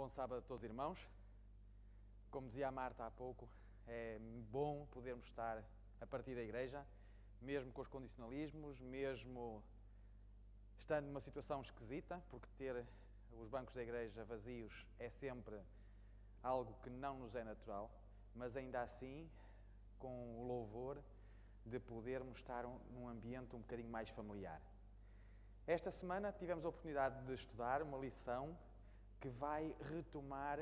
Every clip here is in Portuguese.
bom sábado a todos os irmãos. Como dizia a Marta há pouco, é bom podermos estar a partir da igreja, mesmo com os condicionalismos, mesmo estando numa situação esquisita, porque ter os bancos da igreja vazios é sempre algo que não nos é natural, mas ainda assim, com o louvor de podermos estar num ambiente um bocadinho mais familiar. Esta semana tivemos a oportunidade de estudar uma lição que vai retomar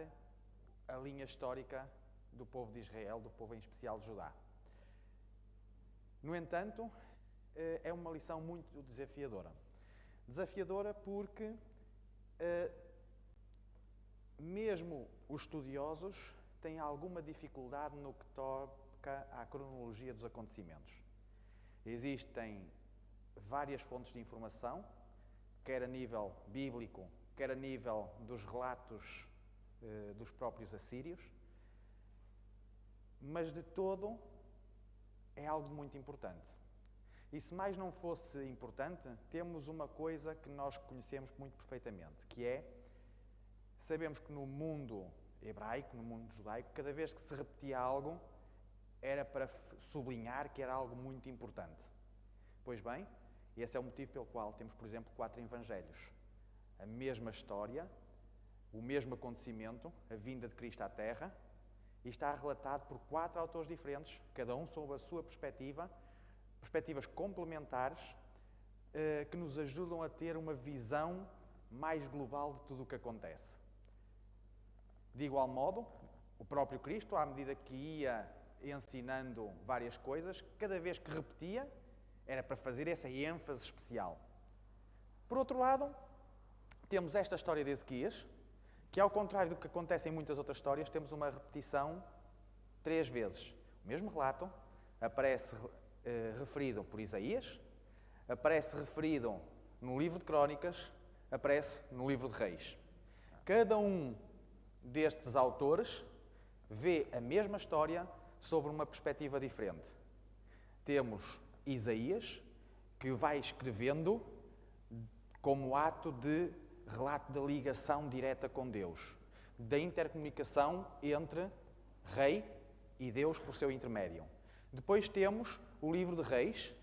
a linha histórica do povo de Israel, do povo em especial de Judá. No entanto, é uma lição muito desafiadora. Desafiadora porque mesmo os estudiosos têm alguma dificuldade no que toca à cronologia dos acontecimentos. Existem várias fontes de informação, quer a nível bíblico, quer a nível dos relatos dos próprios assírios, mas de todo é algo muito importante. E se mais não fosse importante, temos uma coisa que nós conhecemos muito perfeitamente, que é, sabemos que no mundo hebraico, no mundo judaico, cada vez que se repetia algo, era para sublinhar que era algo muito importante. Pois bem, esse é o motivo pelo qual temos, por exemplo, 4 evangelhos. A mesma história, o mesmo acontecimento, a vinda de Cristo à Terra, e está relatado por 4 autores diferentes, cada um sob a sua perspectiva, perspectivas complementares, que nos ajudam a ter uma visão mais global de tudo o que acontece. De igual modo, o próprio Cristo, à medida que ia ensinando várias coisas, cada vez que repetia, era para fazer essa ênfase especial. Por outro lado, temos esta história de Ezequias, que ao contrário do que acontece em muitas outras histórias, temos uma repetição 3 vezes. O mesmo relato aparece referido por Isaías, aparece referido no livro de Crónicas, aparece no livro de Reis. Cada um destes autores vê a mesma história sobre uma perspectiva diferente. Temos Isaías, que vai escrevendo como ato de relato da ligação direta com Deus, da intercomunicação entre rei e Deus por seu intermédio. Depois temos o livro de Reis,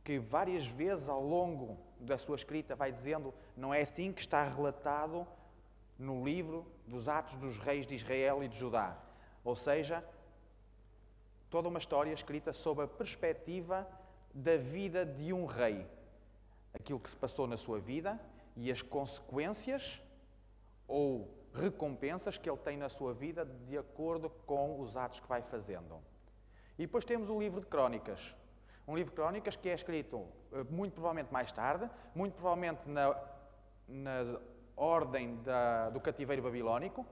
que várias vezes ao longo da sua escrita vai dizendo não é assim que está relatado no livro dos Atos dos Reis de Israel e de Judá. Ou seja, toda uma história escrita sob a perspectiva da vida de um rei. Aquilo que se passou na sua vida e as consequências ou recompensas que ele tem na sua vida de acordo com os atos que vai fazendo. E depois temos o livro de Crónicas. Um livro de Crónicas que é escrito muito provavelmente mais tarde, muito provavelmente na ordem do cativeiro babilónico,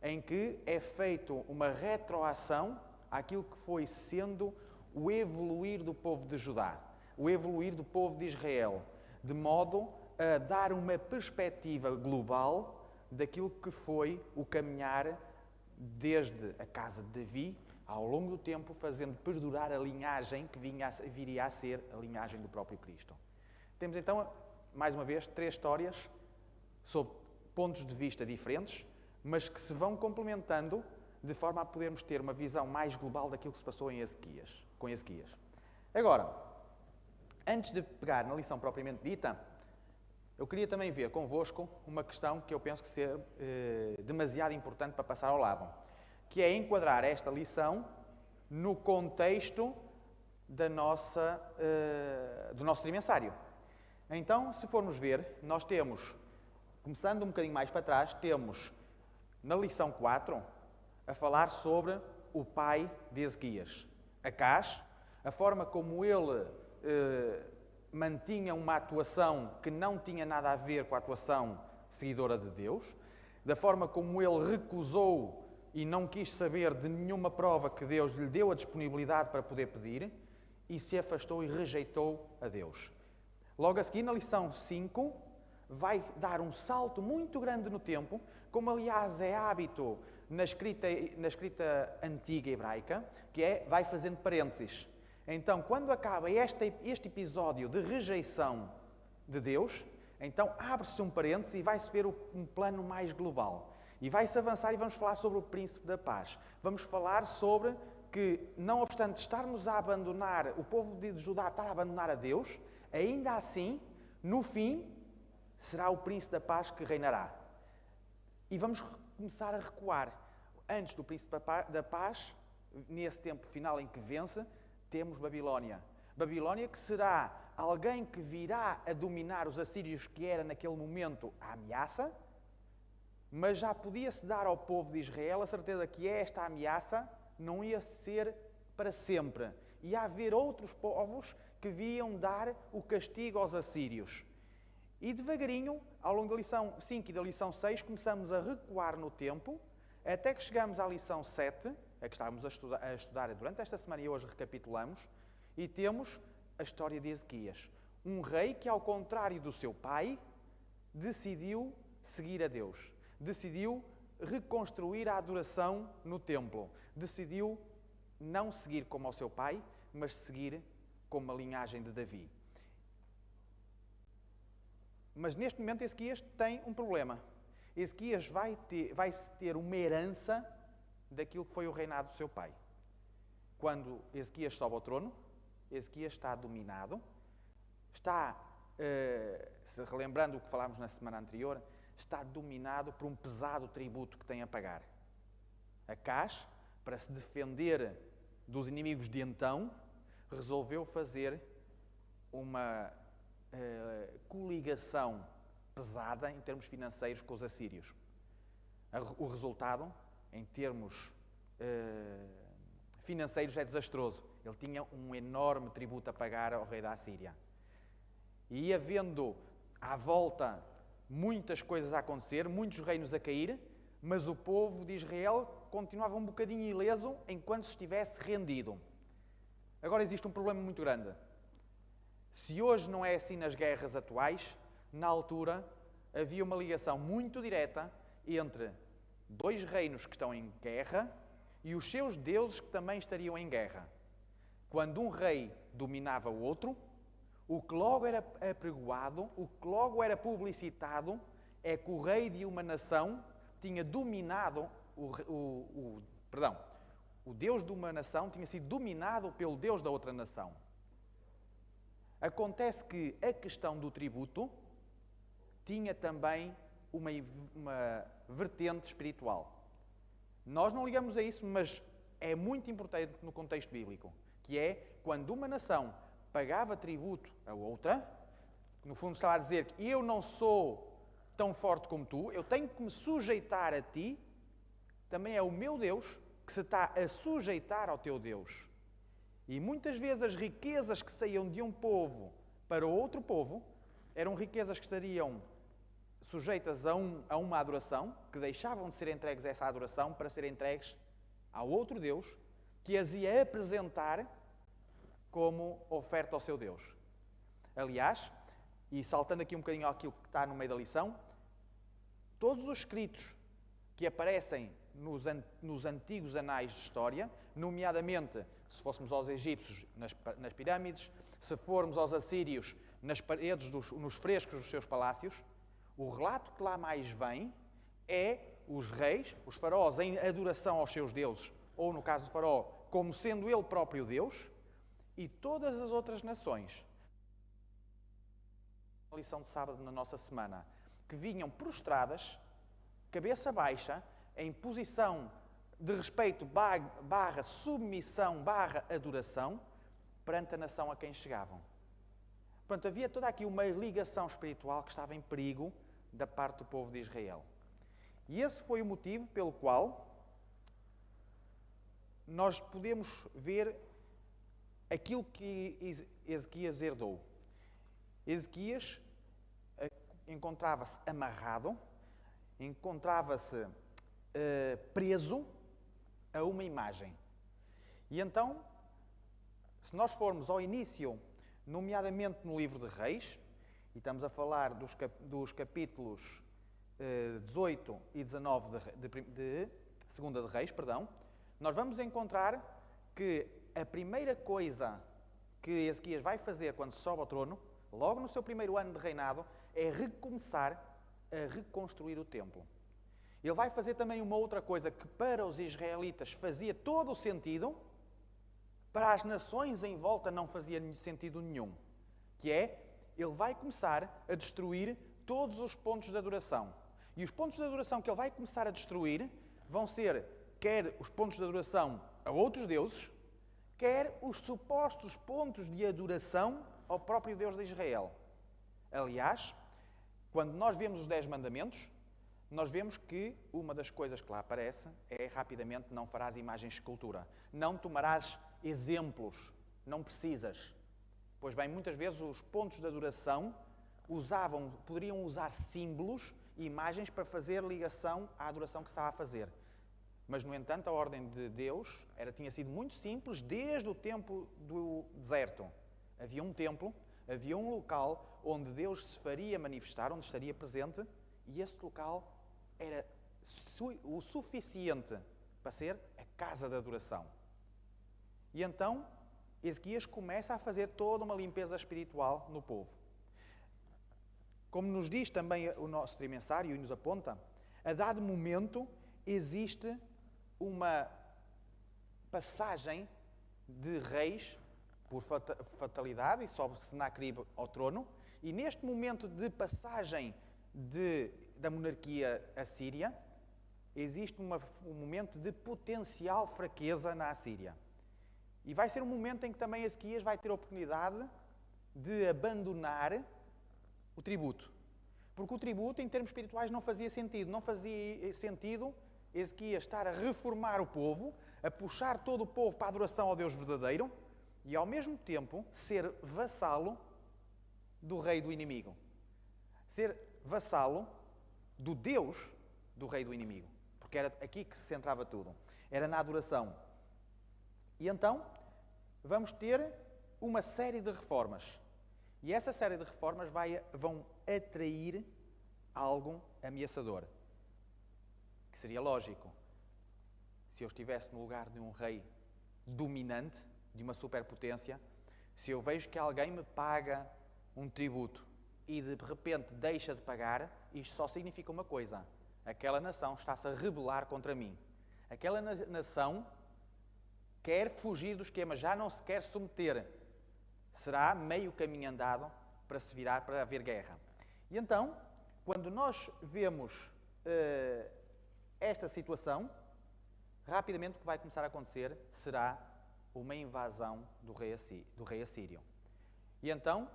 em que é feito uma retroação àquilo que foi sendo o evoluir do povo de Judá, o evoluir do povo de Israel, de modo a dar uma perspectiva global daquilo que foi o caminhar desde a casa de Davi, ao longo do tempo, fazendo perdurar a linhagem que viria a ser a linhagem do próprio Cristo. Temos então, mais uma vez, 3 histórias sob pontos de vista diferentes, mas que se vão complementando de forma a podermos ter uma visão mais global daquilo que se passou com Ezequias. Agora, antes de pegar na lição propriamente dita, eu queria também ver convosco uma questão que eu penso que é demasiado importante para passar ao lado, que é enquadrar esta lição no contexto do nosso trimensário. Então, se formos ver, nós temos, começando um bocadinho mais para trás, temos na lição 4 a falar sobre o pai de Ezequias, Acás, a forma como ele mantinha uma atuação que não tinha nada a ver com a atuação seguidora de Deus, da forma como ele recusou e não quis saber de nenhuma prova que Deus lhe deu a disponibilidade para poder pedir e se afastou e rejeitou a Deus. Logo a seguir, na lição 5, vai dar um salto muito grande no tempo, como aliás é hábito na escrita antiga hebraica, que vai fazendo parênteses. Então, quando acaba este episódio de rejeição de Deus, então abre-se um parênteses e vai-se ver um plano mais global. E vai-se avançar e vamos falar sobre o príncipe da paz. Vamos falar sobre que, não obstante estarmos a abandonar, o povo de Judá estar a abandonar a Deus, ainda assim, no fim, será o príncipe da paz que reinará. E vamos começar a recuar. Antes do príncipe da paz, nesse tempo final em que vence, temos Babilónia. Babilónia que será alguém que virá a dominar os assírios, que era naquele momento a ameaça, mas já podia-se dar ao povo de Israel a certeza que esta ameaça não ia ser para sempre. Ia haver outros povos que viriam dar o castigo aos assírios. E devagarinho, ao longo da lição 5 e da lição 6, começamos a recuar no tempo, até que chegamos à lição 7, a que estávamos a estudar durante esta semana e hoje recapitulamos, e temos a história de Ezequias. Um rei que, ao contrário do seu pai, decidiu seguir a Deus. Decidiu reconstruir a adoração no templo. Decidiu não seguir como ao seu pai, mas seguir como a linhagem de Davi. Mas neste momento Ezequias tem um problema. Ezequias vai ter uma herança daquilo que foi o reinado do seu pai. Quando Ezequias sobe ao trono, Ezequias está dominado, está, se relembrando o que falámos na semana anterior, está dominado por um pesado tributo que tem a pagar. Acaz, para se defender dos inimigos de então, resolveu fazer uma coligação pesada em termos financeiros com os assírios. O resultado, em termos financeiros, é desastroso. Ele tinha um enorme tributo a pagar ao rei da Assíria. E havendo à volta muitas coisas a acontecer, muitos reinos a cair, mas o povo de Israel continuava um bocadinho ileso enquanto se estivesse rendido. Agora existe um problema muito grande. Se hoje não é assim nas guerras atuais, na altura havia uma ligação muito direta entre dois reinos que estão em guerra e os seus deuses que também estariam em guerra. Quando um rei dominava o outro, o que logo era apregoado, o que logo era publicitado, é que o rei de uma nação tinha dominado, o Deus de uma nação tinha sido dominado pelo Deus da outra nação. Acontece que a questão do tributo tinha também uma vertente espiritual. Nós não ligamos a isso, mas é muito importante no contexto bíblico, que é quando uma nação pagava tributo a outra, no fundo estava a dizer que eu não sou tão forte como tu, eu tenho que me sujeitar a ti, também é o meu Deus que se está a sujeitar ao teu Deus. E muitas vezes as riquezas que saíam de um povo para outro povo eram riquezas que estariam sujeitas a uma adoração, que deixavam de ser entregues a essa adoração para serem entregues ao outro Deus, que as ia apresentar como oferta ao seu Deus. Aliás, e saltando aqui um bocadinho àquilo que está no meio da lição, todos os escritos que aparecem nos antigos anais de história, nomeadamente, se fôssemos aos egípcios, nas pirâmides, se formos aos assírios, nas paredes, nos frescos dos seus palácios, o relato que lá mais vem é os reis, os faraós, em adoração aos seus deuses, ou no caso do faraó, como sendo ele próprio Deus, e todas as outras nações. A lição de sábado na nossa semana, que vinham prostradas, cabeça baixa, em posição de respeito barra submissão barra adoração perante a nação a quem chegavam. Portanto, havia toda aqui uma ligação espiritual que estava em perigo da parte do povo de Israel. E esse foi o motivo pelo qual nós podemos ver aquilo que Ezequias herdou. Ezequias encontrava-se amarrado, encontrava-se preso a uma imagem. E então, se nós formos ao início, nomeadamente no livro de Reis, e estamos a falar dos capítulos 18 e 19 de Segunda de Reis, nós vamos encontrar que a primeira coisa que Ezequias vai fazer quando sobe ao trono, logo no seu primeiro ano de reinado, é recomeçar a reconstruir o templo. Ele vai fazer também uma outra coisa que para os israelitas fazia todo o sentido, para as nações em volta não fazia sentido nenhum, que é, ele vai começar a destruir todos os pontos de adoração. E os pontos de adoração que ele vai começar a destruir vão ser quer os pontos de adoração a outros deuses, quer os supostos pontos de adoração ao próprio Deus de Israel. Aliás, quando nós vemos os 10 mandamentos, nós vemos que uma das coisas que lá aparece é rapidamente: não farás imagens de escultura, não tomarás exemplos, não precisas. Pois bem, muitas vezes os pontos de adoração poderiam usar símbolos e imagens para fazer ligação à adoração que se estava a fazer. Mas, no entanto, a ordem de Deus tinha sido muito simples desde o tempo do deserto. Havia um templo, havia um local onde Deus se faria manifestar, onde estaria presente, e esse local era o suficiente para ser a casa de adoração. E então, Ezequias começa a fazer toda uma limpeza espiritual no povo. Como nos diz também o nosso trimenciário e nos aponta, a dado momento existe uma passagem de reis por fatalidade e sobe Senaqueribe ao trono, e neste momento de passagem da monarquia assíria, existe um momento de potencial fraqueza na Assíria. E vai ser um momento em que também Ezequias vai ter a oportunidade de abandonar o tributo. Porque o tributo, em termos espirituais, não fazia sentido. Não fazia sentido Ezequias estar a reformar o povo, a puxar todo o povo para a adoração ao Deus verdadeiro e, ao mesmo tempo, ser vassalo do rei do inimigo. Ser vassalo do Deus do rei do inimigo. Porque era aqui que se centrava tudo. Era na adoração. E então, vamos ter uma série de reformas. E essa série de reformas vão atrair algo ameaçador. Que seria lógico. Se eu estivesse no lugar de um rei dominante, de uma superpotência, se eu vejo que alguém me paga um tributo e de repente deixa de pagar, isto só significa uma coisa: aquela nação está-se a rebelar contra mim. Aquela nação quer fugir do esquema, já não se quer submeter. Será meio caminho andado para se virar para haver guerra. E então, quando nós vemos esta situação, rapidamente o que vai começar a acontecer será uma invasão do rei assírio. E então,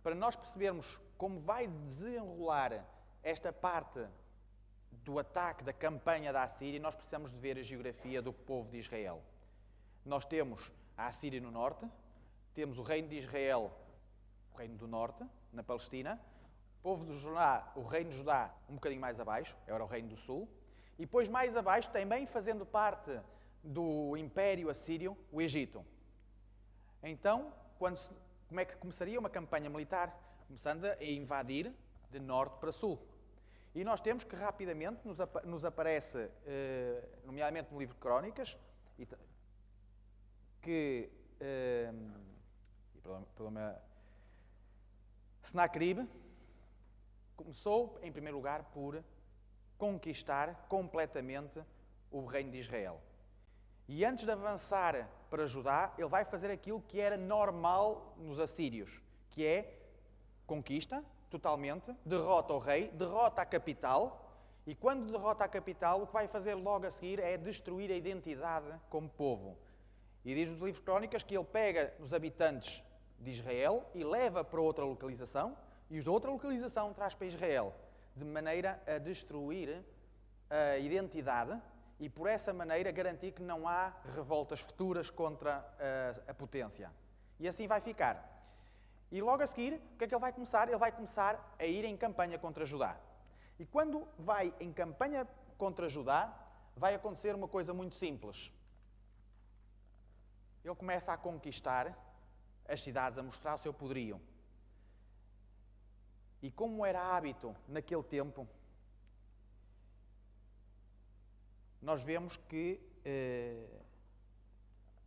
para nós percebermos como vai desenrolar esta parte do ataque, da campanha da Assíria, nós precisamos de ver a geografia do povo de Israel. Nós temos a Assíria no norte, temos o reino de Israel, o reino do norte, na Palestina, o povo de Judá, o reino de Judá, um bocadinho mais abaixo, era o reino do sul, e depois mais abaixo, também fazendo parte do Império Assírio, o Egito. Então, como é que começaria uma campanha militar? Começando a invadir de norte para sul. E nós temos que rapidamente nos aparece, nomeadamente no livro de Crónicas, que Senaqueribe começou, em primeiro lugar, por conquistar completamente o reino de Israel. E antes de avançar para Judá, ele vai fazer aquilo que era normal nos assírios, que é conquista totalmente, derrota o rei, derrota a capital, e quando derrota a capital, o que vai fazer logo a seguir é destruir a identidade como povo. E diz nos livros de Crónicas que ele pega os habitantes de Israel e leva para outra localização, e os de outra localização traz para Israel, de maneira a destruir a identidade e, por essa maneira, garantir que não há revoltas futuras contra a potência. E assim vai ficar. E logo a seguir, o que é que ele vai começar? Ele vai começar a ir em campanha contra Judá. E quando vai em campanha contra Judá, vai acontecer uma coisa muito simples. Ele começa a conquistar as cidades, a mostrar o seu poderio. E como era hábito naquele tempo, nós vemos que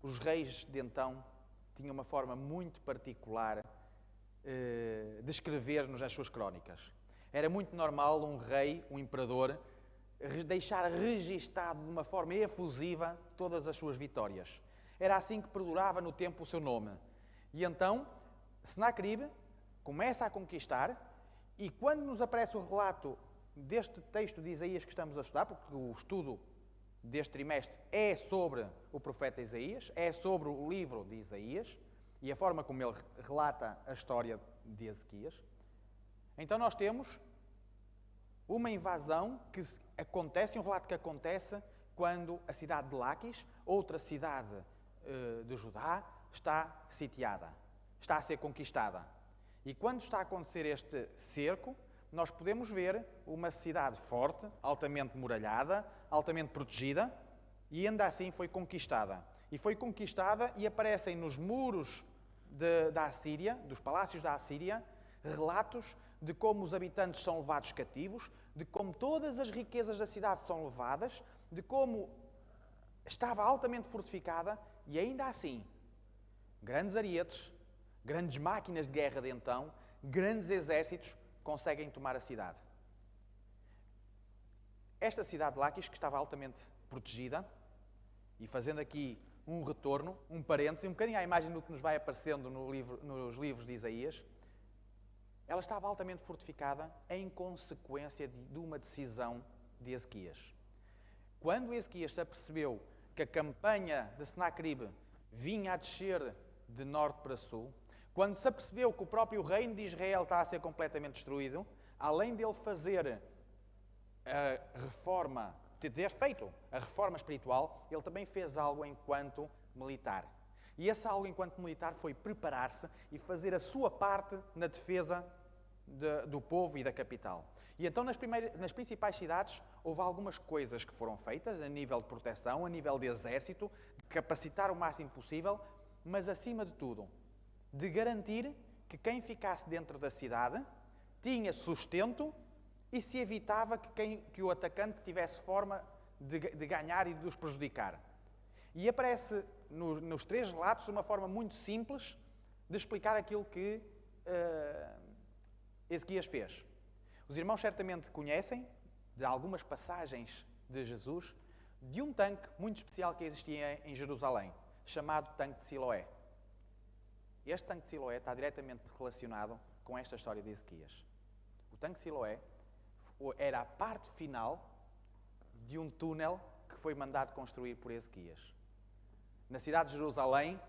os reis de então tinham uma forma muito particular de escrever-nos as suas crónicas. Era muito normal um rei, um imperador, deixar registado de uma forma efusiva todas as suas vitórias. Era assim que perdurava no tempo o seu nome. E então, Senaqueribe começa a conquistar, e quando nos aparece o relato deste texto de Isaías que estamos a estudar, porque o estudo deste trimestre é sobre o profeta Isaías, é sobre o livro de Isaías, e a forma como ele relata a história de Ezequias, então nós temos uma invasão que acontece, um relato que acontece quando a cidade de Laquis, outra cidade de Judá, está sitiada, está a ser conquistada. E quando está a acontecer este cerco, nós podemos ver uma cidade forte, altamente muralhada, altamente protegida, e ainda assim foi conquistada. E foi conquistada e aparecem nos muros da Assíria, dos palácios da Assíria, relatos de como os habitantes são levados cativos, de como todas as riquezas da cidade são levadas, de como estava altamente fortificada e ainda assim, grandes arietes, grandes máquinas de guerra de então, grandes exércitos conseguem tomar a cidade. Esta cidade de Laquis, que estava altamente protegida, e fazendo aqui um retorno, um parêntese, um bocadinho à imagem do que nos vai aparecendo nos livros de Isaías, ela estava altamente fortificada em consequência de uma decisão de Ezequias. Quando Ezequias se apercebeu que a campanha de Senaqueribe vinha a descer de norte para sul, quando se apercebeu que o próprio reino de Israel está a ser completamente destruído, além dele fazer a reforma, de ter feito a reforma espiritual, ele também fez algo enquanto militar. E esse algo enquanto militar foi preparar-se e fazer a sua parte na defesa do povo e da capital. E então nas principais cidades houve algumas coisas que foram feitas a nível de proteção, a nível de exército, de capacitar o máximo possível, mas acima de tudo, de garantir que quem ficasse dentro da cidade tinha sustento e se evitava que o atacante tivesse forma de ganhar e de os prejudicar. E aparece nos três relatos de uma forma muito simples de explicar aquilo que Ezequias fez. Os irmãos certamente conhecem de algumas passagens de Jesus de um tanque muito especial que existia em Jerusalém, chamado Tanque de Siloé. Este Tanque de Siloé está diretamente relacionado com esta história de Ezequias. O Tanque de Siloé era a parte final de um túnel que foi mandado construir por Ezequias. Na cidade de Jerusalém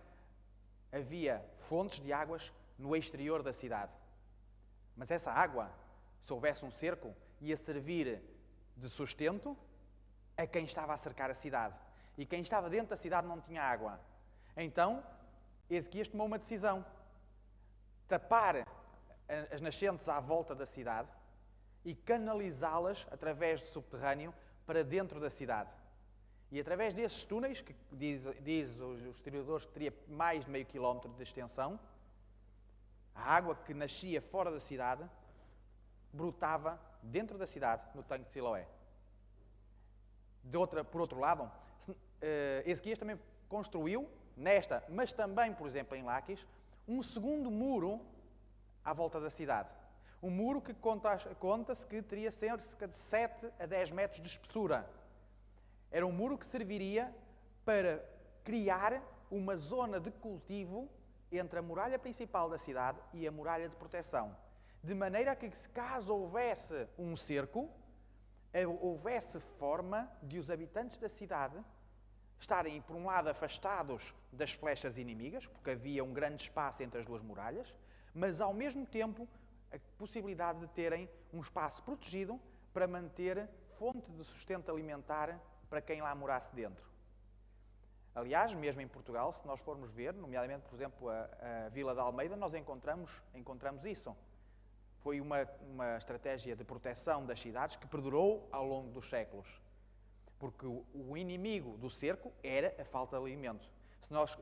havia fontes de águas no exterior da cidade. Mas essa água, se houvesse um cerco, ia servir de sustento a quem estava a cercar a cidade. E quem estava dentro da cidade não tinha água. Então, Ezequias tomou uma decisão: tapar as nascentes à volta da cidade e canalizá-las através do subterrâneo para dentro da cidade. E através desses túneis, que diz os historiadores que teria mais de meio quilómetro de extensão, a água que nascia fora da cidade brotava dentro da cidade, no Tanque de Siloé. Por outro lado, Ezequias também construiu, nesta, mas também, por exemplo, em Laquis, um segundo muro à volta da cidade. Um muro que conta-se que teria cerca de 7 a 10 metros de espessura. Era um muro que serviria para criar uma zona de cultivo entre a muralha principal da cidade e a muralha de proteção. De maneira que, caso houvesse um cerco, houvesse forma de os habitantes da cidade estarem, por um lado, afastados das flechas inimigas, porque havia um grande espaço entre as duas muralhas, mas, ao mesmo tempo, a possibilidade de terem um espaço protegido para manter fonte de sustento alimentar para quem lá morasse dentro. Aliás, mesmo em Portugal, se nós formos ver, nomeadamente, por exemplo, a Vila de Almeida, nós encontramos isso. Foi uma estratégia de proteção das cidades que perdurou ao longo dos séculos. Porque o inimigo do cerco era a falta de alimento.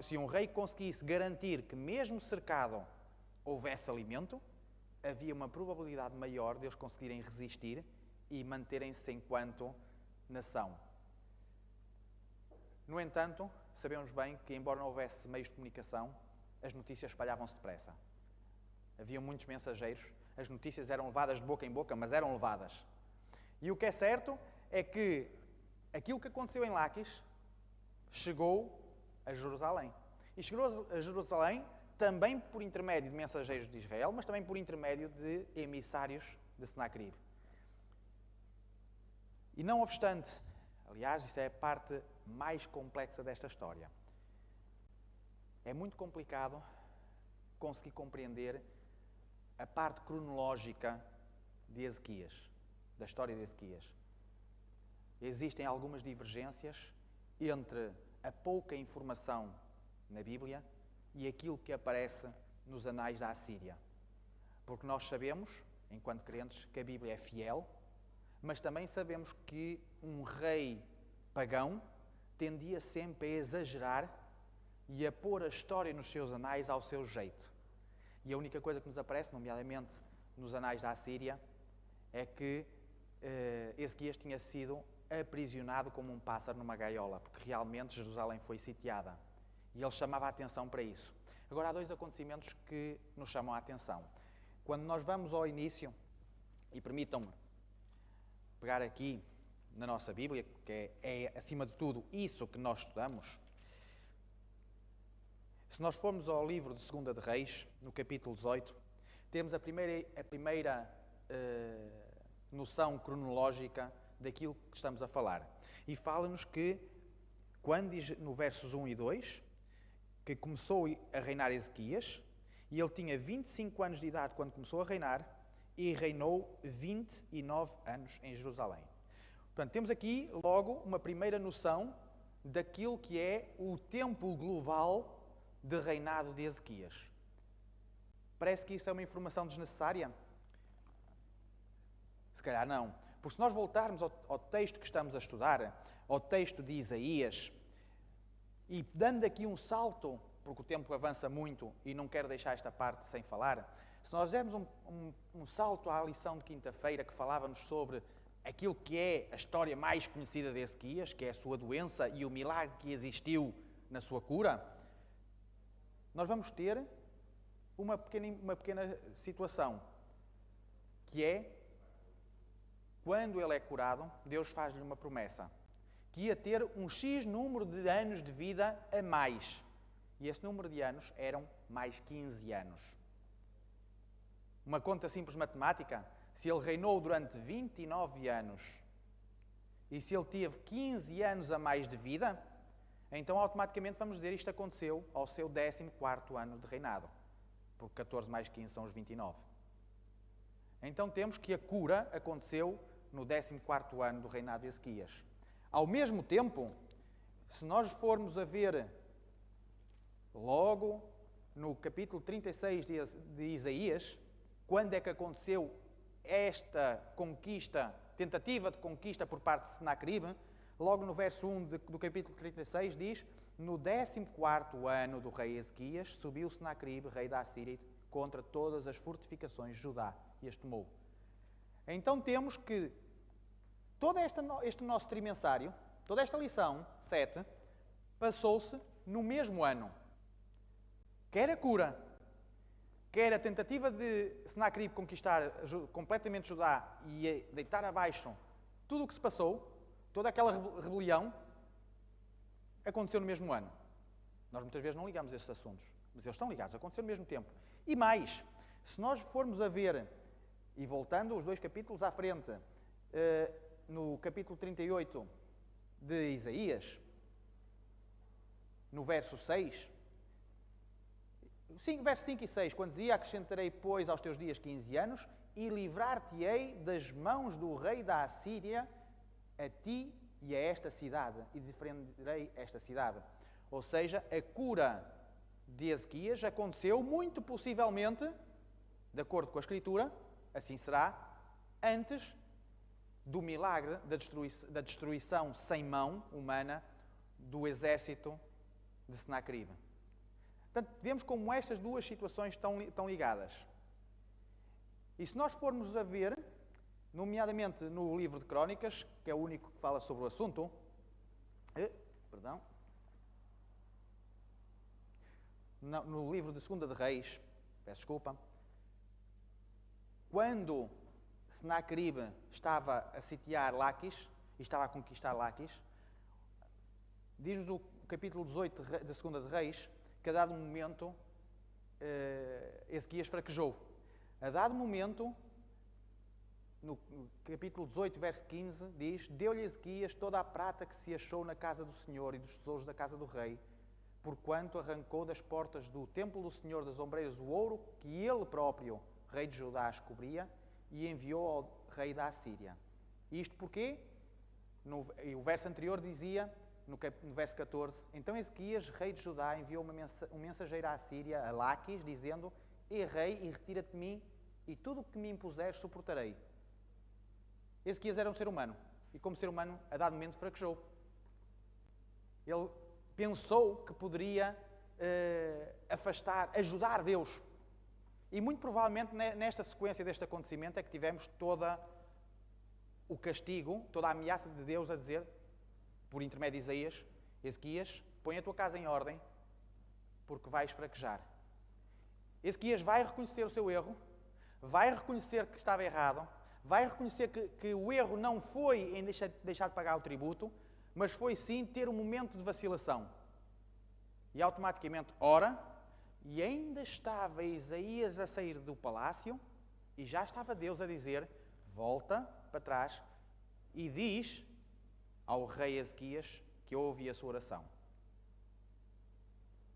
Se um rei conseguisse garantir que, mesmo cercado, houvesse alimento, havia uma probabilidade maior de eles conseguirem resistir e manterem-se enquanto nação. No entanto, sabemos bem que, embora não houvesse meios de comunicação, as notícias espalhavam-se depressa. Havia muitos mensageiros, as notícias eram levadas de boca em boca, mas eram levadas. E o que é certo é que aquilo que aconteceu em Laquis chegou a Jerusalém. E chegou a Jerusalém também por intermédio de mensageiros de Israel, mas também por intermédio de emissários de Senaqueribe. E não obstante, aliás, isso é a parte mais complexa desta história. É muito complicado conseguir compreender a parte cronológica de Ezequias, da história de Ezequias. Existem algumas divergências entre a pouca informação na Bíblia e aquilo que aparece nos anais da Assíria. Porque nós sabemos, enquanto crentes, que a Bíblia é fiel, mas também sabemos que um rei pagão tendia sempre a exagerar e a pôr a história nos seus anais ao seu jeito. E a única coisa que nos aparece, nomeadamente nos anais da Assíria, é que Ezequias tinha sido aprisionado como um pássaro numa gaiola, porque realmente Jerusalém foi sitiada. E ele chamava a atenção para isso. Agora, há dois acontecimentos que nos chamam a atenção. Quando nós vamos ao início, e permitam-me pegar aqui na nossa Bíblia, que é acima de tudo isso que nós estudamos. Se nós formos ao livro de 2 de Reis, no capítulo 18, temos a primeira noção cronológica daquilo que estamos a falar. E fala-nos que, quando diz no versos 1 e 2, que começou a reinar Ezequias, e ele tinha 25 anos de idade quando começou a reinar, e reinou 29 anos em Jerusalém. Portanto, temos aqui logo uma primeira noção daquilo que é o tempo global de reinado de Ezequias. Parece que isso é uma informação desnecessária? Se calhar não. Porque se nós voltarmos ao texto que estamos a estudar, ao texto de Isaías, e dando aqui um salto, porque o tempo avança muito e não quero deixar esta parte sem falar, se nós dermos um salto à lição de quinta-feira que falávamos sobre aquilo que é a história mais conhecida de Ezequias, que é a sua doença e o milagre que existiu na sua cura, nós vamos ter uma pequena situação, que é, quando ele é curado, Deus faz-lhe uma promessa, que ia ter um X número de anos de vida a mais. E esse número de anos eram mais 15 anos. Uma conta simples matemática, se ele reinou durante 29 anos e se ele teve 15 anos a mais de vida, então automaticamente vamos dizer isto aconteceu ao seu 14º ano de reinado, porque 14 mais 15 são os 29. Então temos que a cura aconteceu no 14º ano do reinado de Ezequias. Ao mesmo tempo, se nós formos a ver logo no capítulo 36 de Isaías, quando é que aconteceu esta conquista, tentativa de conquista por parte de Senaqueribe, logo no verso 1 do capítulo 36 diz: no 14º ano do rei Ezequias, subiu Senaqueribe, rei da Assíria, contra todas as fortificações de Judá e as tomou. Então temos que todo este nosso trimensário, toda esta lição, 7, passou-se no mesmo ano. Quer a cura, quer a tentativa de Senaqueribe conquistar completamente Judá e deitar abaixo tudo o que se passou, toda aquela rebelião, aconteceu no mesmo ano. Nós muitas vezes não ligamos estes assuntos, mas eles estão ligados, aconteceu no mesmo tempo. E mais, se nós formos a ver, e voltando os 2 capítulos à frente, no capítulo 38 de Isaías, no verso 6, verso 5 e 6, quando dizia: acrescentarei, pois, aos teus dias 15 anos e livrar-te-ei das mãos do rei da Assíria, a ti e a esta cidade, e defenderei esta cidade. Ou seja, a cura de Ezequias aconteceu muito possivelmente, de acordo com a Escritura, assim será, antes do milagre da destruição sem mão humana do exército de Senaqueribe. Portanto, vemos como estas duas situações estão ligadas. E se nós formos a ver, nomeadamente no livro de Crónicas, que é o único que fala sobre o assunto, no livro de 2 de Reis, peço desculpa, quando Senaqueribe estava a sitiar Laquis, e estava a conquistar Laquis. Diz-nos o capítulo 18 da Segunda de Reis que a dado momento Ezequias fraquejou. A dado momento, no capítulo 18, verso 15, diz: deu-lhe Ezequias toda a prata que se achou na casa do Senhor e dos tesouros da casa do rei, porquanto arrancou das portas do templo do Senhor das ombreiras o ouro que ele próprio, rei de Judá, descobria, e enviou ao rei da Assíria. Isto porquê? O verso anterior dizia, no verso 14, então Ezequias, rei de Judá, enviou um mensageiro à Assíria, a Laquis, dizendo: errei e retira-te de mim, e tudo o que me impuseres suportarei. Ezequias era um ser humano, e como ser humano, a dado momento, fraquejou. Ele pensou que poderia ajudar Deus. E muito provavelmente nesta sequência deste acontecimento é que tivemos todo o castigo, toda a ameaça de Deus a dizer, por intermédio de Isaías: Ezequias, põe a tua casa em ordem, porque vais fraquejar. Ezequias vai reconhecer o seu erro, vai reconhecer que estava errado, vai reconhecer que o erro não foi em deixar de pagar o tributo, mas foi sim ter um momento de vacilação. E automaticamente ora, e ainda estava Isaías a sair do palácio, e já estava Deus a dizer: volta para trás e diz ao rei Ezequias que ouve a sua oração.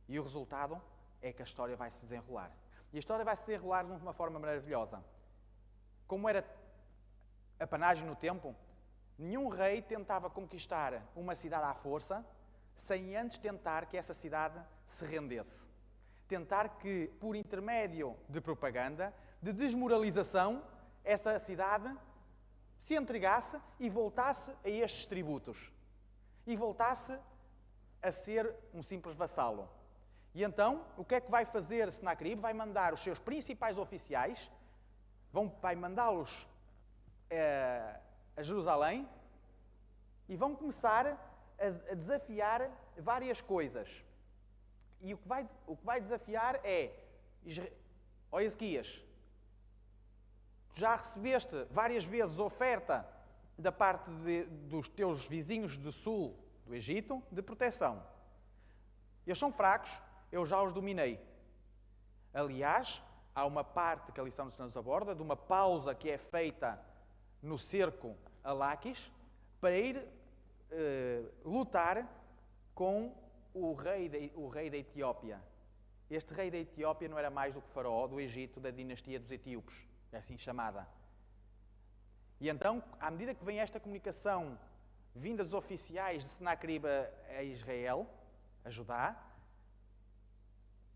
E o resultado é que a história vai se desenrolar. E a história vai se desenrolar de uma forma maravilhosa. Como era a panagem no tempo, nenhum rei tentava conquistar uma cidade à força sem antes tentar que essa cidade se rendesse. Tentar que, por intermédio de propaganda, de desmoralização, essa cidade se entregasse e voltasse a estes tributos. E voltasse a ser um simples vassalo. E então, o que é que vai fazer Senaqueribe? Vai mandar os seus principais oficiais, vai mandá-los a Jerusalém e vão começar a desafiar várias coisas. E o que vai desafiar é: ó Ezequias, já recebeste várias vezes oferta da parte dos teus vizinhos do sul do Egito de proteção. Eles são fracos, eu já os dominei. Aliás, há uma parte que a lição nos aborda, de uma pausa que é feita no cerco a Laquis, para ir lutar com o rei da Etiópia. Este rei da Etiópia não era mais do que Faraó do Egito, da dinastia dos etíopes, é assim chamada. E então, à medida que vem esta comunicação vinda dos oficiais de Senaqueribe a Israel, a Judá,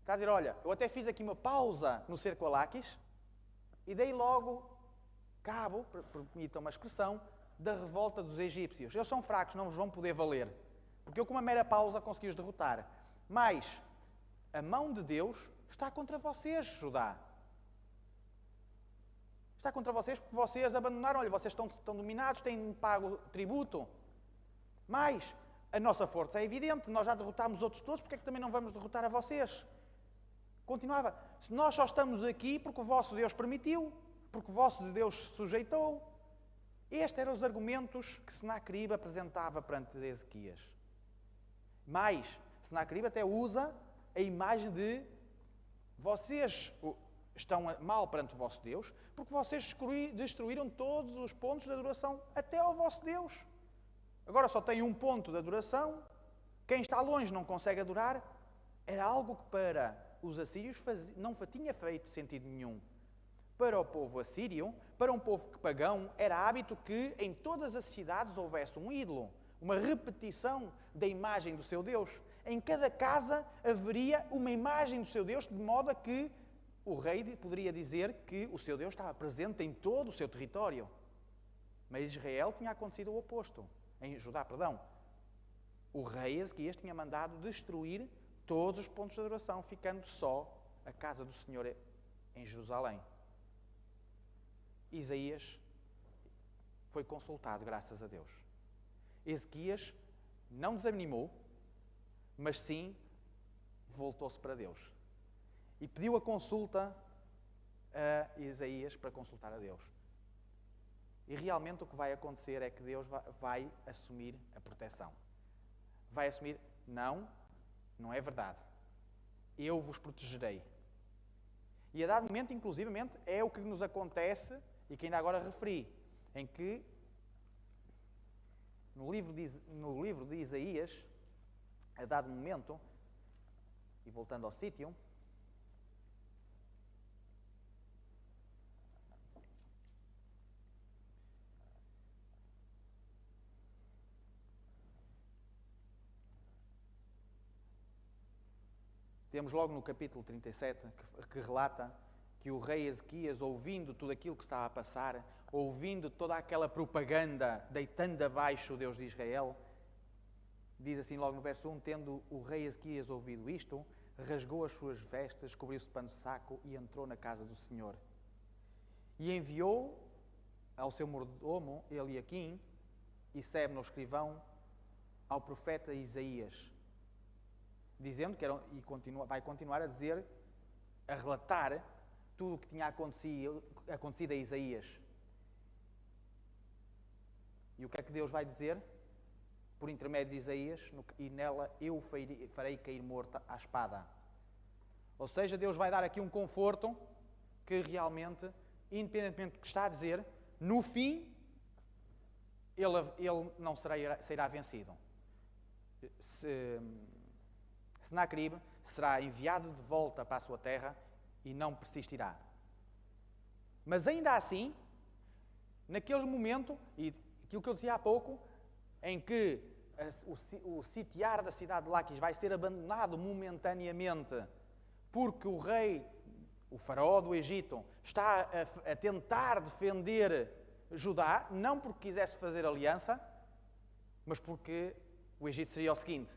está a dizer: olha, eu até fiz aqui uma pausa no cerco a Laquis e dei logo cabo, permitam uma expressão, da revolta dos egípcios. Eles são fracos, não vos vão poder valer. Porque eu com uma mera pausa consegui os derrotar. Mas a mão de Deus está contra vocês, Judá. Está contra vocês porque vocês abandonaram. Olha, vocês estão dominados, têm pago tributo. Mas a nossa força é evidente. Nós já derrotámos outros todos, porque é que também não vamos derrotar a vocês? Continuava: nós só estamos aqui porque o vosso Deus permitiu, porque o vosso Deus se sujeitou. Estes eram os argumentos que Senaqueribe apresentava perante Ezequias. Mas Senaqueribe até usa a imagem de: vocês estão mal perante o vosso Deus, porque vocês destruíram todos os pontos de adoração até ao vosso Deus. Agora só tem um ponto de adoração, quem está longe não consegue adorar. Era algo que para os assírios não tinha feito sentido nenhum. Para o povo assírio, para um povo pagão, era hábito que em todas as cidades houvesse um ídolo, uma repetição da imagem do seu Deus. Em cada casa haveria uma imagem do seu Deus, de modo a que o rei poderia dizer que o seu Deus estava presente em todo o seu território. Mas em Israel tinha acontecido o oposto. Em Judá, perdão. O rei Ezequias tinha mandado destruir todos os pontos de adoração, ficando só a casa do Senhor em Jerusalém. Isaías foi consultado, graças a Deus. Ezequias não desanimou, mas sim voltou-se para Deus. E pediu a consulta a Isaías para consultar a Deus. E realmente o que vai acontecer é que Deus vai assumir a proteção. Vai assumir, não é verdade. Eu vos protegerei. E a dado momento, inclusivamente, é o que nos acontece, e que ainda agora referi, em que no livro de Isaías, a dado momento, e voltando ao sítio, temos logo no capítulo 37 que relata que o rei Ezequias, ouvindo tudo aquilo que estava a passar, ouvindo toda aquela propaganda, deitando abaixo o Deus de Israel, diz assim logo no verso 1, tendo o rei Ezequias ouvido isto, rasgou as suas vestes, cobriu-se de pano de saco e entrou na casa do Senhor. E enviou ao seu mordomo, Eliaquim, e Sebna, o escrivão, ao profeta Isaías, dizendo que vai continuar a dizer, a relatar tudo o que tinha acontecido a Isaías. E o que é que Deus vai dizer? Por intermédio de Isaías, e nela eu farei cair morta a espada. Ou seja, Deus vai dar aqui um conforto que realmente, independentemente do que está a dizer, no fim, ele não será vencido. Senaqueribe será enviado de volta para a sua terra e não persistirá. Mas ainda assim, naquele momento, e aquilo que eu dizia há pouco, em que o sitiar da cidade de Laquis vai ser abandonado momentaneamente, porque o rei, o faraó do Egito, está a tentar defender Judá, não porque quisesse fazer aliança, mas porque o Egito seria o seguinte: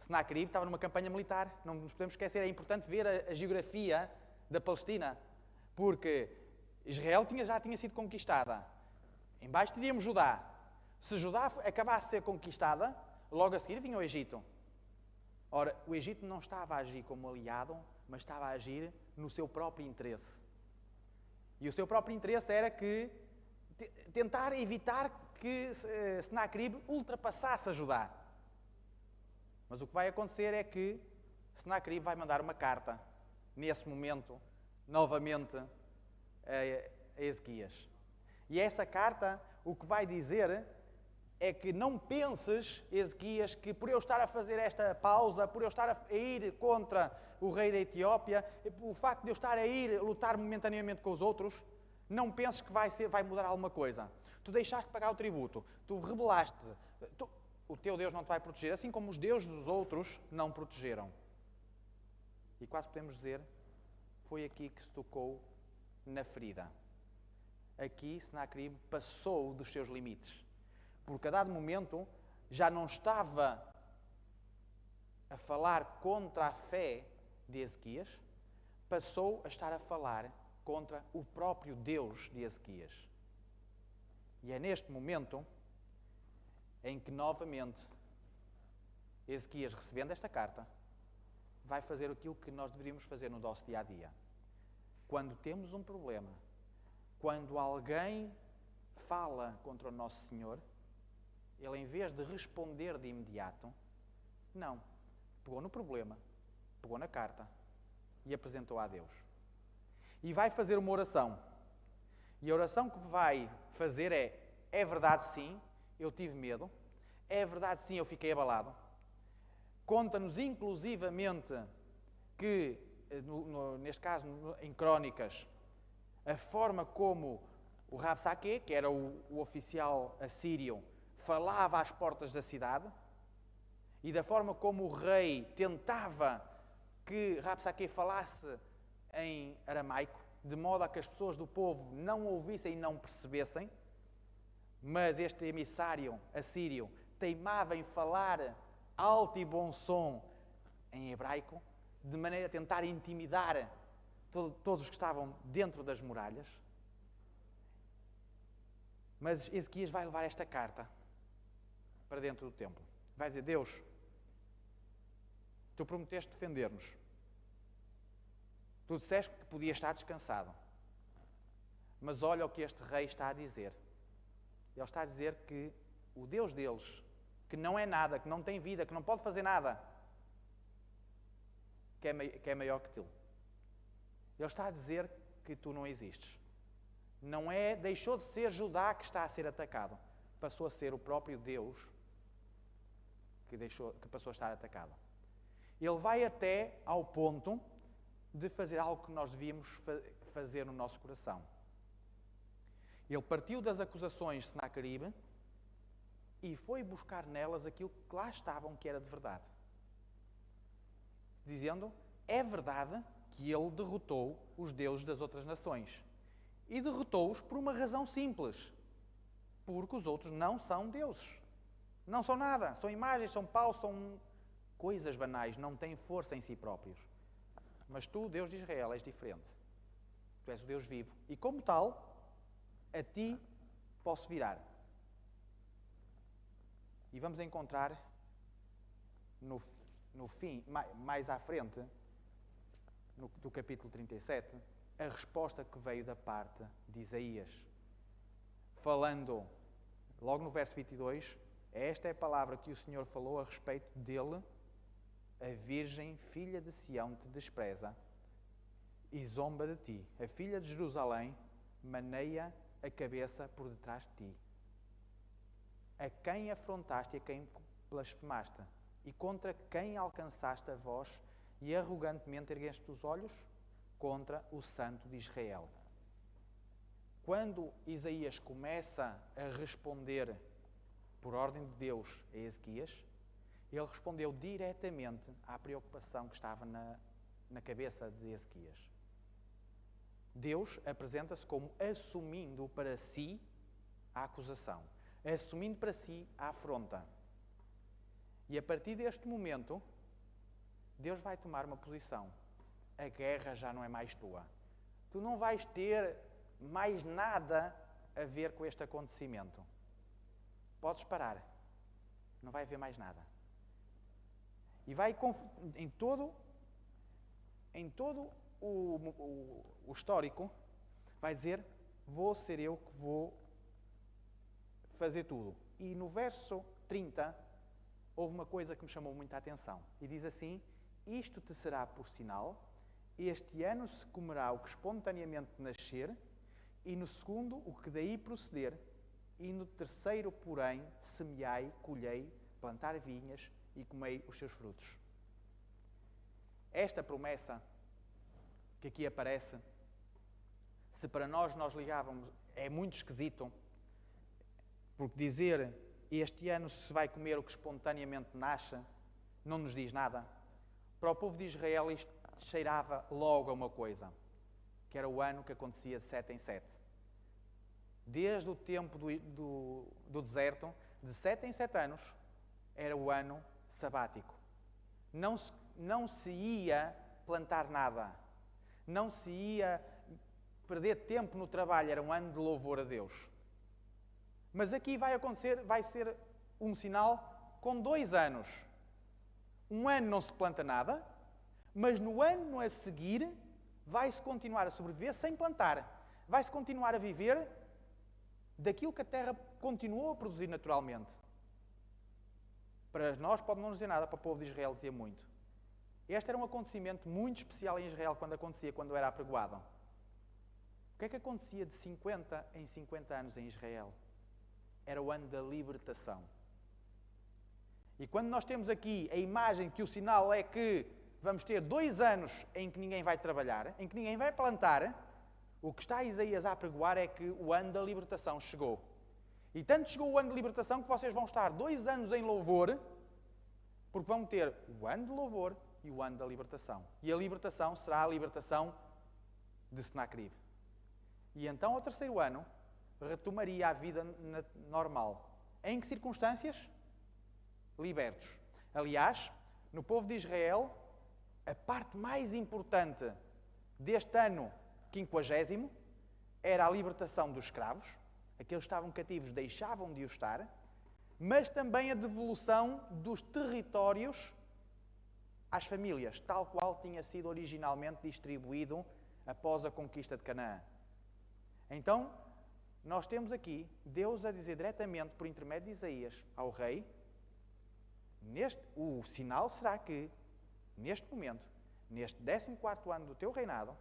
Senaqueribe estava numa campanha militar, não nos podemos esquecer, é importante ver a geografia da Palestina, porque Israel já tinha sido conquistada, embaixo teríamos Judá. Se Judá acabasse de ser conquistada, logo a seguir vinha o Egito. Ora, o Egito não estava a agir como aliado, mas estava a agir no seu próprio interesse. E o seu próprio interesse era que tentar evitar que Senaqueribe ultrapassasse a Judá. Mas o que vai acontecer é que Senaqueribe vai mandar uma carta, nesse momento, novamente, a Ezequias. E essa carta, o que vai dizer é que não penses, Ezequias, que por eu estar a fazer esta pausa, por eu estar a ir contra o rei da Etiópia, o facto de eu estar a ir lutar momentaneamente com os outros, não penses que vai mudar alguma coisa. Tu deixaste de pagar o tributo, tu rebelaste, o teu Deus não te vai proteger, assim como os deuses dos outros não protegeram. E quase podemos dizer, foi aqui que se tocou na ferida. Aqui Senaqueribe passou dos seus limites. Porque a dado momento já não estava a falar contra a fé de Ezequias, passou a estar a falar contra o próprio Deus de Ezequias. E é neste momento em que novamente Ezequias, recebendo esta carta, vai fazer aquilo que nós deveríamos fazer no nosso dia a dia. Quando temos um problema, quando alguém fala contra o nosso Senhor, ele, em vez de responder de imediato, não. Pegou no problema, pegou na carta e apresentou a Deus. E vai fazer uma oração. E a oração que vai fazer é verdade sim, eu tive medo, é verdade sim, eu fiquei abalado. Conta-nos inclusivamente que, neste caso, em Crónicas, a forma como o Rabsaque, que era o oficial assírio, falava às portas da cidade, e da forma como o rei tentava que Rabsaque falasse em aramaico, de modo a que as pessoas do povo não ouvissem e não percebessem, mas este emissário assírio teimava em falar alto e bom som em hebraico, de maneira a tentar intimidar todos os que estavam dentro das muralhas. Mas Ezequias vai levar esta carta para dentro do templo. Vai dizer: Deus, tu prometeste defender-nos. Tu disseste que podia estar descansado. Mas olha o que este rei está a dizer. Ele está a dizer que o Deus deles, que não é nada, que não tem vida, que não pode fazer nada, que é maior que tu. Ele está a dizer que tu não existes. Não é, deixou de ser Judá que está a ser atacado. Passou a ser o próprio Deus que passou a estar atacado. Ele vai até ao ponto de fazer algo que nós devíamos fazer no nosso coração. Ele partiu das acusações de Senaqueribe e foi buscar nelas aquilo que lá estavam que era de verdade. Dizendo, é verdade que ele derrotou os deuses das outras nações. E derrotou-os por uma razão simples. Porque os outros não são deuses. Não são nada. São imagens, são pau, são coisas banais. Não têm força em si próprios. Mas tu, Deus de Israel, és diferente. Tu és o Deus vivo. E como tal, a ti posso virar. E vamos encontrar no fim, mais à frente, do capítulo 37, a resposta que veio da parte de Isaías. Falando, logo no verso 22, esta é a palavra que o Senhor falou a respeito dele. A Virgem, filha de Sião, te despreza e zomba de ti. A filha de Jerusalém maneia a cabeça por detrás de ti. A quem afrontaste e a quem blasfemaste? E contra quem alcançaste a voz e arrogantemente ergueste os olhos? Contra o Santo de Israel. Quando Isaías começa a responder por ordem de Deus a Ezequias, ele respondeu diretamente à preocupação que estava na cabeça de Ezequias. Deus apresenta-se como assumindo para si a acusação, assumindo para si a afronta. E a partir deste momento, Deus vai tomar uma posição. A guerra já não é mais tua. Tu não vais ter mais nada a ver com este acontecimento. Podes parar. Não vai haver mais nada. E vai em todo o histórico, vai dizer, vou ser eu que vou fazer tudo. E no verso 30, houve uma coisa que me chamou muita atenção. E diz assim, isto te será por sinal, este ano se comerá o que espontaneamente nascer, e no segundo o que daí proceder, e no terceiro, porém, semeai, colhei, plantar vinhas e comei os seus frutos. Esta promessa que aqui aparece, se para nós ligávamos, é muito esquisito, porque dizer este ano se vai comer o que espontaneamente nasce, não nos diz nada. Para o povo de Israel isto cheirava logo a uma coisa, que era o ano que acontecia de 7 em 7. Desde o tempo do deserto, de 7 em 7 anos, era o ano sabático. Não se ia plantar nada. Não se ia perder tempo no trabalho. Era um ano de louvor a Deus. Mas aqui vai ser um sinal com 2 anos. Um ano não se planta nada, mas no ano a seguir vai-se continuar a sobreviver sem plantar. Vai-se continuar a viver daquilo que a terra continuou a produzir naturalmente. Para nós pode não nos dizer nada, para o povo de Israel dizia muito. Este era um acontecimento muito especial em Israel quando era apregoado. O que é que acontecia de 50 em 50 anos em Israel? Era o ano da libertação. E quando nós temos aqui a imagem que o sinal é que vamos ter 2 anos em que ninguém vai trabalhar, em que ninguém vai plantar, o que está Isaías a apregoar é que o ano da libertação chegou. E tanto chegou o ano de libertação que vocês vão estar 2 anos em louvor, porque vão ter o ano de louvor e o ano da libertação. E a libertação será a libertação de Senaqueribe. E então, ao terceiro ano, retomaria a vida normal. Em que circunstâncias? Libertos. Aliás, no povo de Israel, a parte mais importante deste ano 50º era a libertação dos escravos. Aqueles que estavam cativos deixavam de o estar, mas também a devolução dos territórios às famílias, tal qual tinha sido originalmente distribuído após a conquista de Canaã. Então, nós temos aqui Deus a dizer diretamente, por intermédio de Isaías, ao rei, o sinal será que, neste momento, neste 14º ano do teu reinado,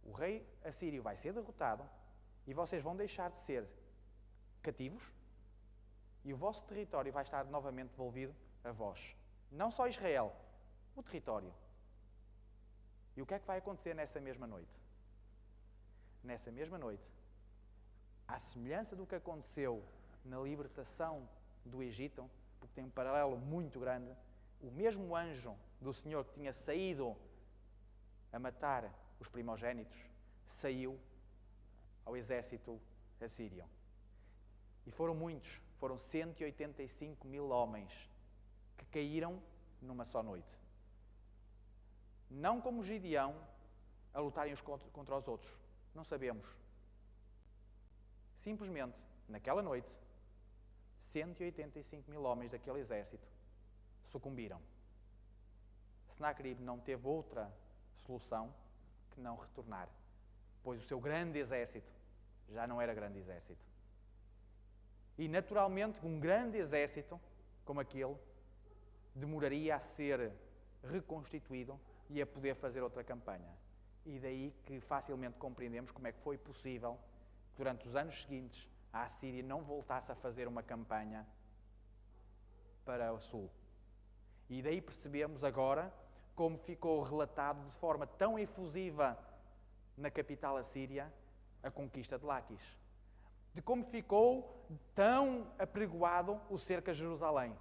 o rei assírio vai ser derrotado e vocês vão deixar de ser cativos e o vosso território vai estar novamente devolvido a vós. Não só Israel, o território. E o que é que vai acontecer nessa mesma noite? Nessa mesma noite, à semelhança do que aconteceu na libertação do Egito, porque tem um paralelo muito grande, o mesmo anjo do Senhor que tinha saído a matar os primogénitos, saiu ao exército assírio. E foram muitos, foram 185 mil homens que caíram numa só noite. Não como Gideão a lutarem uns contra os outros, não sabemos. Simplesmente, naquela noite, 185 mil homens daquele exército sucumbiram. Senaqueribe não teve outra solução que não retornar, pois o seu grande exército já não era grande exército. E, naturalmente, um grande exército como aquele demoraria a ser reconstituído e a poder fazer outra campanha. E daí que facilmente compreendemos como é que foi possível, durante os anos seguintes, a Assíria não voltasse a fazer uma campanha para o sul. E daí percebemos agora como ficou relatado de forma tão efusiva na capital assíria a conquista de Laquis. De como ficou tão apregoado o cerco a Jerusalém.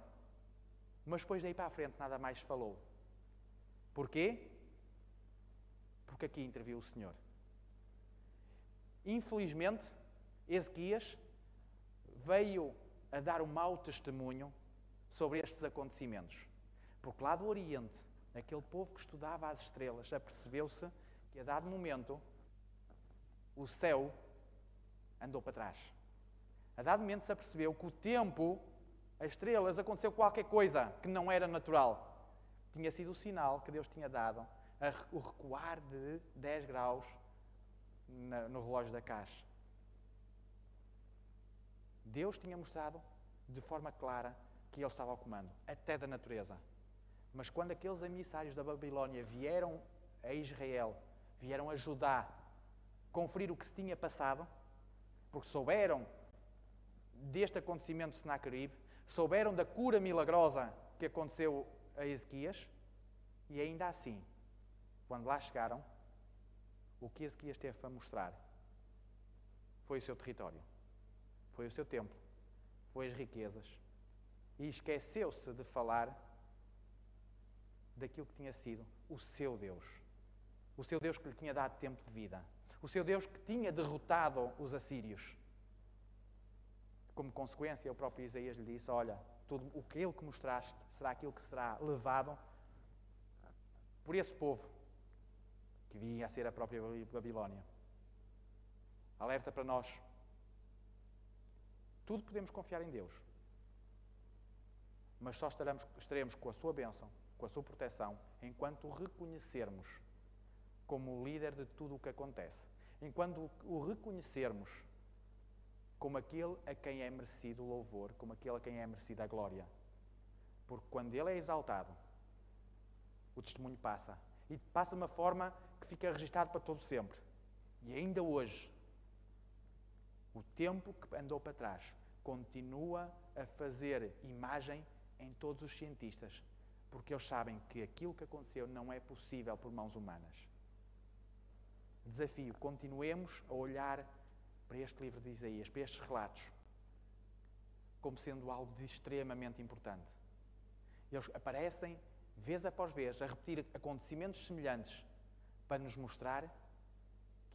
Mas depois daí para a frente nada mais se falou. Porquê? Porque aqui interviu o Senhor. Infelizmente, Ezequias veio a dar um mau testemunho sobre estes acontecimentos. Porque lá do Oriente, aquele povo que estudava as estrelas, apercebeu-se que a dado momento o céu andou para trás. A dado momento se apercebeu que o tempo, as estrelas, aconteceu qualquer coisa que não era natural. Tinha sido o sinal que Deus tinha dado o recuar de 10 graus no relógio da caixa. Deus tinha mostrado de forma clara que Ele estava ao comando, até da natureza. Mas quando aqueles emissários da Babilónia vieram a Israel, vieram a Judá, conferir o que se tinha passado, porque souberam deste acontecimento de Senaqueribe, souberam da cura milagrosa que aconteceu a Ezequias, e ainda assim, quando lá chegaram, o que Ezequias teve para mostrar foi o seu território, foi o seu templo, foi as riquezas, e esqueceu-se de falar daquilo que tinha sido o seu Deus que lhe tinha dado tempo de vida, o seu Deus que tinha derrotado os assírios. Como consequência, o próprio Isaías lhe disse: olha, tudo aquilo que mostraste será aquilo que será levado por esse povo que vinha a ser a própria Babilónia. Alerta para nós. Tudo podemos confiar em Deus, mas só estaremos com a sua bênção, com a sua proteção, enquanto o reconhecermos como o líder de tudo o que acontece, enquanto o reconhecermos como aquele a quem é merecido o louvor, como aquele a quem é merecida a glória. Porque quando Ele é exaltado, o testemunho passa. E passa de uma forma que fica registado para todo sempre. E ainda hoje, o tempo que andou para trás continua a fazer imagem em todos os cientistas, porque eles sabem que aquilo que aconteceu não é possível por mãos humanas. Desafio, continuemos a olhar para este livro de Isaías, para estes relatos, como sendo algo de extremamente importante. Eles aparecem, vez após vez, a repetir acontecimentos semelhantes para nos mostrar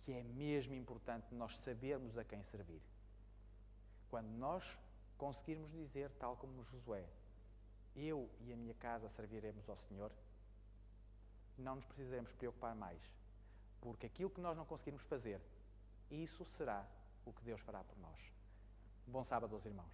que é mesmo importante nós sabermos a quem servir. Quando nós conseguirmos dizer, tal como Josué, eu e a minha casa serviremos ao Senhor, não nos precisaremos preocupar mais, porque aquilo que nós não conseguirmos fazer, isso será o que Deus fará por nós. Bom sábado aos irmãos.